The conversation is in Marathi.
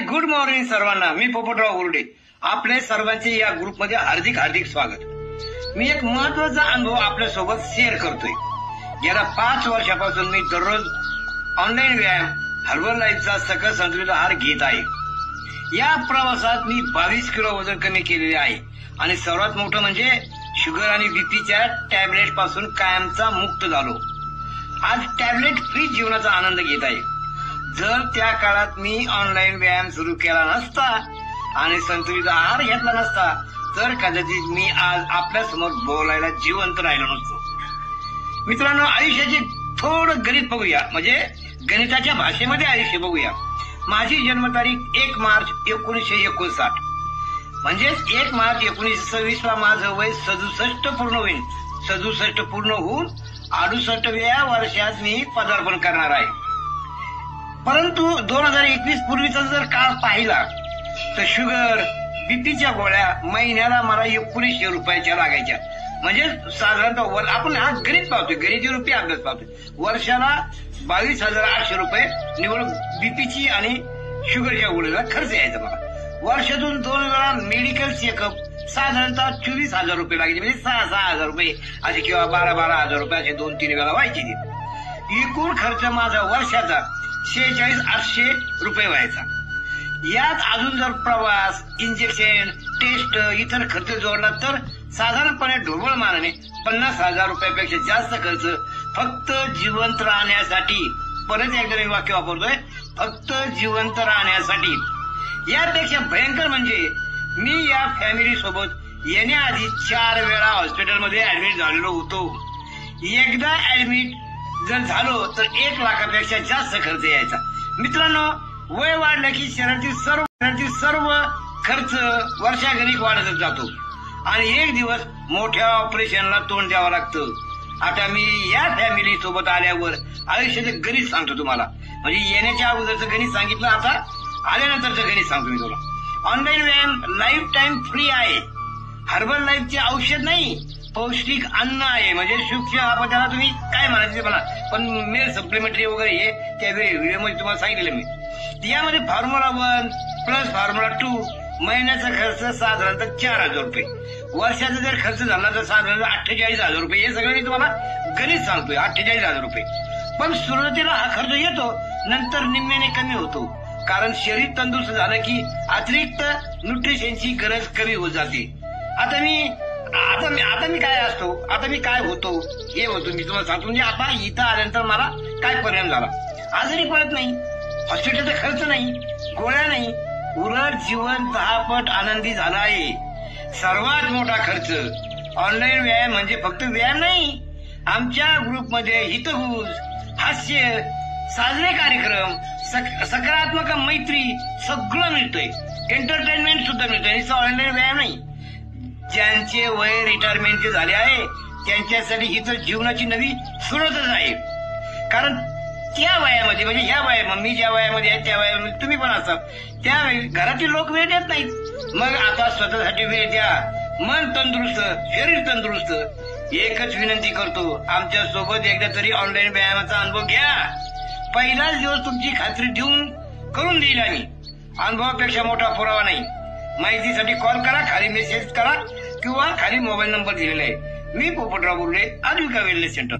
गुड मॉर्निंग सर्वांना. मी पोपटराव उर्डे. आपले सर्वांचे या ग्रुपमध्ये हार्दिक हार्दिक स्वागत. मी एक महत्वाचा अनुभव आपल्यासोबत शेअर करतोय. गेल्या 5 वर्षापासून मी दररोज ऑनलाईन व्यायाम हर्बल लाईफचा सकस संतुलित आहार घेत आहे. या प्रवासात मी 22 किलो वजन कमी केलेले आहे आणि सर्वात मोठं म्हणजे शुगर आणि बीपीच्या टॅबलेट पासून कायमचा मुक्त झालो. आज टॅबलेट फ्री जीवनाचा आनंद घेत आहे. जर त्या काळात मी ऑनलाईन व्यायाम सुरू केला नसता आणि संतुलित आहार घेतला नसता तर कदाचित मी आज आपल्या समोर बोलायला जिवंत राहिलो नसतो. मित्रांनो, आयुष्याचे थोडं गणित बघूया, म्हणजे गणिताच्या भाषेमध्ये आयुष्य बघूया. माझी जन्मतारीख 1 मार्च 1959, म्हणजेच 1 मार्च 1926 ला माझं वय 67 पूर्ण होईल. 67 पूर्ण होऊन 68व्या वर्षात मी पदार्पण करणार आहे. परंतु 2021 पूर्वीचा जर काळ पाहिला तर शुगर बीपीच्या गोळ्या महिन्याला मला 1900 रुपयाच्या लागायच्या. म्हणजे साधारणतः आपण हा गणित पाहतोय, गणिती रुपये अभ्यास पाहतोय. वर्षाला 22,800 रुपये निवड बीपीची आणि शुगरच्या गोळ्याला खर्च यायचा मला. वर्षातून 2 वेळा मेडिकल चेकअप साधारणतः 24,000 रुपये लागायचे, म्हणजे 6,000 रुपये असे किंवा 12,000 रुपये असे 2-3 वेळा व्हायचे. एकूण खर्च माझा वर्षाचा 46,800 रुपये व्हायचा. यात अजून जर प्रवास, इंजेक्शन, टेस्ट, इतर खर्च जोडला तर साधारणपणे ढोबळ मानाने 50,000 रुपयापेक्षा जास्त खर्च फक्त जिवंत राहण्यासाठी. परत एकदा मी वाक्य वापरतोय, फक्त जिवंत राहण्यासाठी. यापेक्षा भयंकर म्हणजे मी या फॅमिली सोबत येण्याआधी 4 वेळा हॉस्पिटलमध्ये ऍडमिट झालेलो होतो. एकदा ऍडमिट जर झालो तर 1 लाखापेक्षा जास्त खर्च यायचा. मित्रांनो, वय वाढलं की शरीरातील सर्व खर्च वर्षागणिक वाढतच जातो आणि एक दिवस मोठ्या ऑपरेशनला तोंड द्यावं लागतं. आता मी या फॅमिली सोबत आल्यावर आयुष्याचं गणित सांगतो तुम्हाला. म्हणजे येण्याच्या अगोदरचं गणित सांगितलं, आता आल्यानंतरचं गणित सांगतो मी तुला. ऑनलाईन व्यायाम लाईफ टाईम फ्री आहे. हर्बल लाईफचे औषध नाही, पौष्टिक अन्न आहे. म्हणजे सूक्ष्म त्याला तुम्ही काय म्हणायचे म्हणा, पण मेल सप्लिमेंटरी वगैरे हे त्या व्हिडिओमध्ये तुम्हाला सांगितलं मी. यामध्ये फॉर्म्युला 1 प्लस फॉर्म्युला 2 महिन्याचा खर्च साधारणतः 4,000 रुपये. वर्षाचा जर खर्च झाला तर साधारण 48,000 रुपये. हे सगळं मी तुम्हाला गणित सांगतोय, 48,000 रुपये. पण सुरुवातीला हा खर्च येतो, नंतर निम्म्याने कमी होतो. कारण शरीर तंदुरुस्त झालं की अतिरिक्त न्यूट्रिशनची गरज कमी होत जाते. आता मी काय असतो, आता मी काय होतो, हे होतो मी तुम्हाला सांगतो. म्हणजे आता इथं आल्यानंतर मला काय परिणाम झाला. आजारी पडत नाही, हॉस्पिटलचा खर्च नाही, गोळ्या नाही, उलट जीवन 10 पट आनंदी झाला आहे. सर्वात मोठा खर्च ऑनलाईन व्यायाम म्हणजे फक्त व्यायाम नाही. आमच्या ग्रुपमध्ये हितगुज, हास्य, साजरे कार्यक्रम, सकारात्मक मैत्री सगळं मिळतंय. एंटरटेनमेंट सुद्धा मिळतंय. नुसतं ऑनलाईन व्यायाम नाही. ज्यांचे वय रिटायरमेंटचे झाले आहे त्यांच्यासाठी ही तर जीवनाची नवी सुरुवातच आहे. कारण त्या वयामध्ये, म्हणजे ह्या वयामध्ये, मी ज्या वयामध्ये आहे त्या वयामध्ये तुम्ही पण असाल, त्यावेळी घरातील लोक वेळ देत नाहीत. मग आता स्वतःसाठी वेळ द्या. मन तंदुरुस्त, शरीर तंदुरुस्त. एकच विनंती करतो, आमच्या सोबत एकदा तरी ऑनलाईन व्यायामाचा अनुभव घ्या. पहिलाच दिवस तुमची खात्री करून देईल आम्ही. अनुभवापेक्षा मोठा पुरावा नाही. माहितीसाठी कॉल करा, खाली मेसेज करा किंवा खाली मोबाईल नंबर दिलेला आहे. मी पोपटराव बोलले, आद्विका वेलनेस सेंटर.